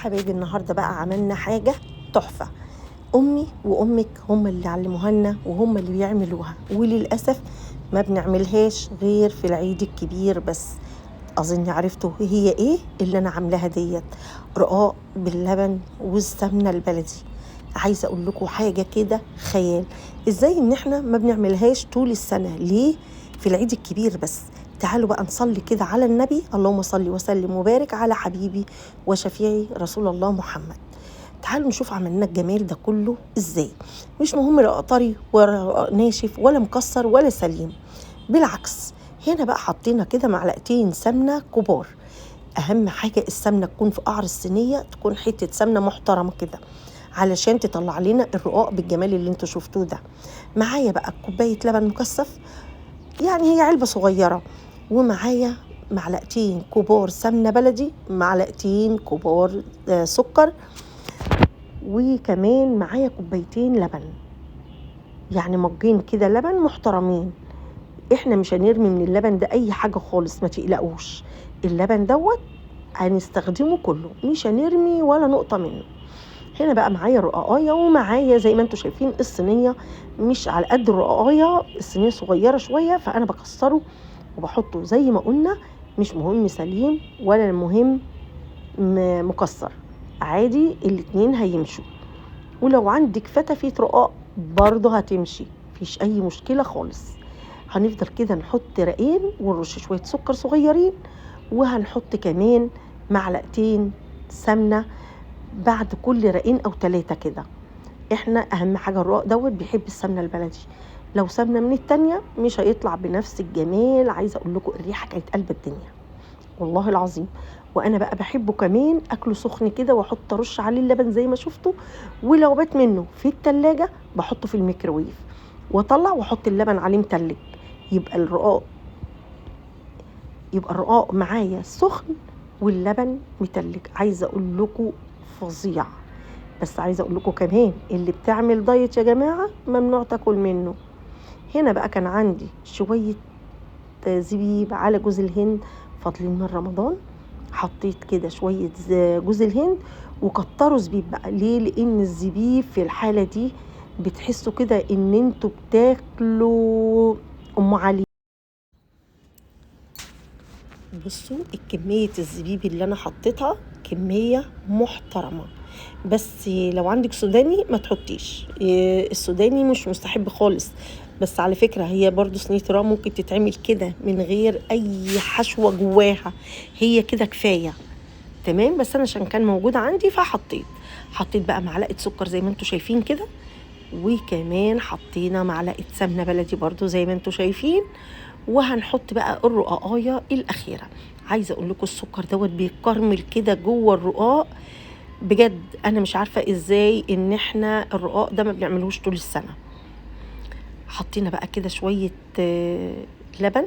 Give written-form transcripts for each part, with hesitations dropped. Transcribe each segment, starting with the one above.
حبايبي النهارده بقى عملنا حاجة تحفة. أمي وأمك هم اللي علموها لنا وهم اللي بيعملوها، وللأسف ما بنعملهاش غير في العيد الكبير بس. أظن عرفتوا هي إيه اللي أنا عاملاها ديت، رقاق باللبن والسمنة البلدي. عايزة أقول لكم حاجة كده خيال، إزاي إن إحنا ما بنعملهاش طول السنة، ليه في العيد الكبير بس؟ تعالوا بقى نصلي كده على النبي، اللهم صل وسلم وبارك على حبيبي وشفيعي رسول الله محمد. تعالوا نشوف عملنا الجمال ده كله ازاي. مش مهم رقاق طري ولا ناشف ولا مكسر ولا سليم، بالعكس. هنا بقى حطينا كده معلقتين سمنة كبار. اهم حاجة السمنة تكون في قعر الصينية، تكون حتة سمنة محترمة كده علشان تطلع لنا الرقاق بالجمال اللي انتوا شفتوه ده. معايا بقى كوباية لبن مكثف، يعني هي علبة صغيرة، ومعايا معلقتين كبار سمنة بلدي، معلقتين كبار سكر، وكمان معايا كوبايتين لبن، يعني مجين كده لبن محترمين. احنا مش هنرمي من اللبن ده اي حاجة خالص، ما تقلقوش. اللبن دوت هنستخدمه كله، مش هنرمي ولا نقطة منه. هنا بقى معايا رقاقايه، ومعايا زي ما انتم شايفين الصينيه مش على قد الرقاقايه، الصينيه صغيره شويه، فانا بكسره وبحطه زي ما قلنا. مش مهم سليم ولا مهم مكسر، عادي الاتنين هيمشوا. ولو عندك فتفيت رقاق برضه هتمشي، مفيش اي مشكله خالص. هنفضل كده نحط رقين ونرش شويه سكر صغيرين، وهنحط كمان معلقتين سمنه بعد كل رقين او 3 كده. احنا اهم حاجه الرقاق دوت بيحب السمنه البلدي، لو سمنه من التانية مش هيطلع بنفس الجمال. عايزه اقول لكم الريحه كانت قلب الدنيا والله العظيم. وانا بقى بحبه كمان اكله سخن كده، واحط ارش عليه اللبن زي ما شفتوا. ولو بات منه في التلاجة بحطه في الميكروويف واطلع واحط اللبن عليه متلج، يبقى الرقاق معايا سخن واللبن متلج. عايزه اقول لكم فظيع. بس عايزه اقول لكم كمان اللي بتعمل دايت يا جماعه ممنوع تاكل منه. هنا بقى كان عندي شويه زبيب على جوز الهند فاضلين من رمضان، حطيت كده شويه جوز الهند. وكتروا زبيب بقى، ليه؟ لان الزبيب في الحاله دي بتحسوا كده ان انتوا بتاكلوا ام علي. بصوا الكمية الزبيب اللي انا حطيتها كمية محترمة. بس لو عندك سوداني ما تحطيش، السوداني مش مستحب خالص. بس على فكرة هي برضو صينية رقاق ممكن تتعمل كده من غير اي حشوة جواها، هي كده كفاية تمام. بس انا عشان كان موجود عندي حطيت بقى معلقة سكر زي ما انتوا شايفين كده، وكمان حطينا معلقة سمنة بلدي برضو زي ما انتوا شايفين. وهنحط بقى الرقاقايه الاخيره. عايزه اقول لكم السكر دوت بيكرمل كده جوه الرقاق بجد. انا مش عارفه ازاي ان احنا الرقاق ده ما بنعملوش طول السنه. حطينا بقى كده شويه لبن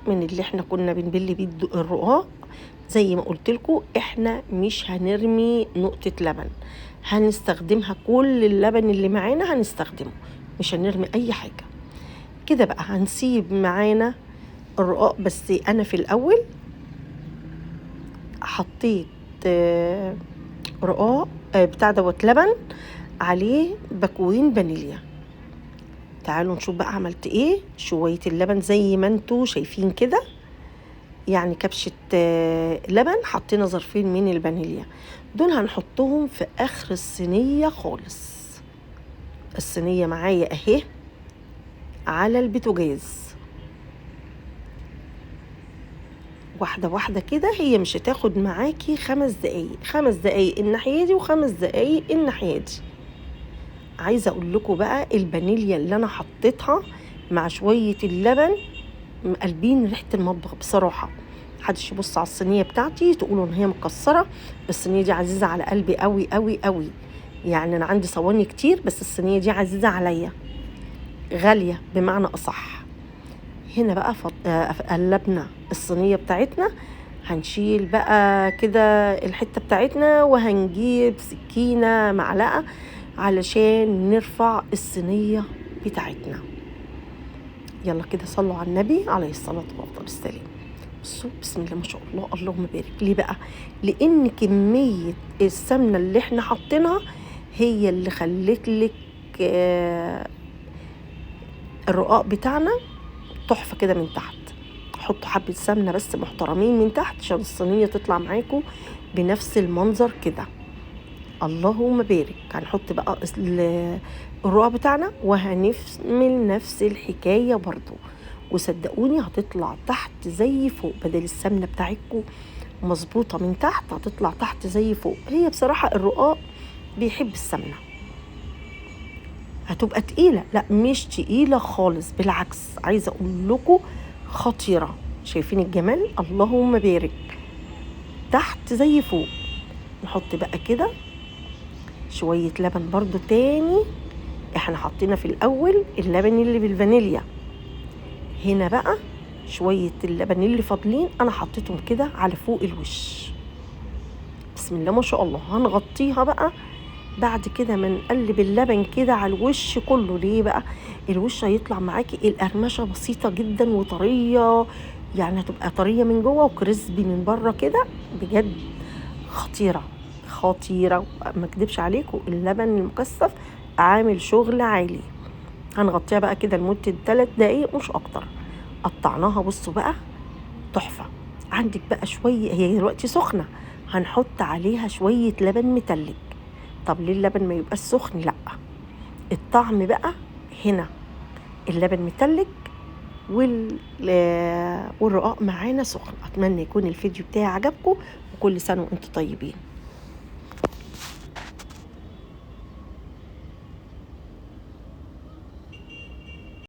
من اللي احنا كنا بنبل بيه الرقاق. زي ما قلت لكم احنا مش هنرمي نقطه لبن، هنستخدمها كل اللبن اللي معانا هنستخدمه، مش هنرمي اي حاجه. كده بقى هنسيب معانا الرقاق. بس انا في الاول حطيت رقاق بتاع دوت لبن عليه باكوين فانيليا. تعالوا نشوف بقى عملت ايه. شويه اللبن زي ما انتوا شايفين كده، يعني كبشه لبن. حطينا ظرفين من الفانيليا، دول هنحطهم في اخر الصينيه خالص. الصينيه معايا اهي على البوتاجاز، واحدة واحدة كده. هي مش هتاخد معاكي 5 دقايق، 5 دقايق الناحية دي و5 دقايق الناحية دي. عايزة اقول لكم بقى الفانيليا اللي انا حطيتها مع شوية اللبن مقلبين ريحة المطبخ بصراحة. محدش يبص على الصينية بتاعتي تقولوا ان هي مكسرة، الصينية دي عزيزة على قلبي قوي قوي قوي. يعني انا عندي صواني كتير بس الصينية دي عزيزة عليا، غالية بمعنى اصح. هنا بقى قلبنا الصينية بتاعتنا. هنشيل بقى كده الحتة بتاعتنا، وهنجيب سكينة معلقة علشان نرفع الصينية بتاعتنا. يلا كده صلوا على النبي عليه الصلاة والسلام. بصوا بسم الله ما شاء الله، اللهم بارك. ليه بقى؟ لان كميه السمنه اللي احنا حاطينها هي اللي خلت لك آه، الرقاق بتاعنا تحفه كده من تحت. حطوا حبه سمنه بس محترمين من تحت عشان الصينيه تطلع معاكم بنفس المنظر كده. اللهم بارك. هنحط بقى الرقاق بتاعنا وهنعمل نفس الحكايه برضو، وصدقوني هتطلع تحت زي فوق. بدل السمنه بتاعتكم مظبوطه من تحت هتطلع تحت زي فوق. هي بصراحه الرقاق بيحب السمنه. هتبقى تقيله؟ لا مش تقيله خالص، بالعكس عايزه اقول لكم خطيره. شايفين الجمال؟ اللهم بارك. تحت زي فوق. نحط بقى كده شويه لبن برضو تاني. احنا حطينا في الاول اللبن اللي بالفانيليا، هنا بقى شويه اللبن اللي فاضلين انا حطيتهم كده على فوق الوش. بسم الله ما شاء الله. هنغطيها بقى بعد كده ما نقلب اللبن كده على الوش كله. ليه بقى؟ الوش هيطلع معاكي القرمشه بسيطه جدا وطريه، يعني هتبقى طريه من جوه وكريسبي من بره كده. بجد خطيره خطيره، ما اكدبش عليكم اللبن المكثف عامل شغل عالي. هنغطيها بقى كده لمده 3 دقايق مش اكتر. قطعناها بصوا بقى تحفه. عندك بقى شويه، هي دلوقتي سخنه، هنحط عليها شويه لبن متلج. طب ليه اللبن ما يبقاش سخن؟ لا، الطعم بقى هنا اللبن متلج والرقاق معانا سخن. اتمنى يكون الفيديو بتاعي عجبكم، وكل سنه وانتم طيبين.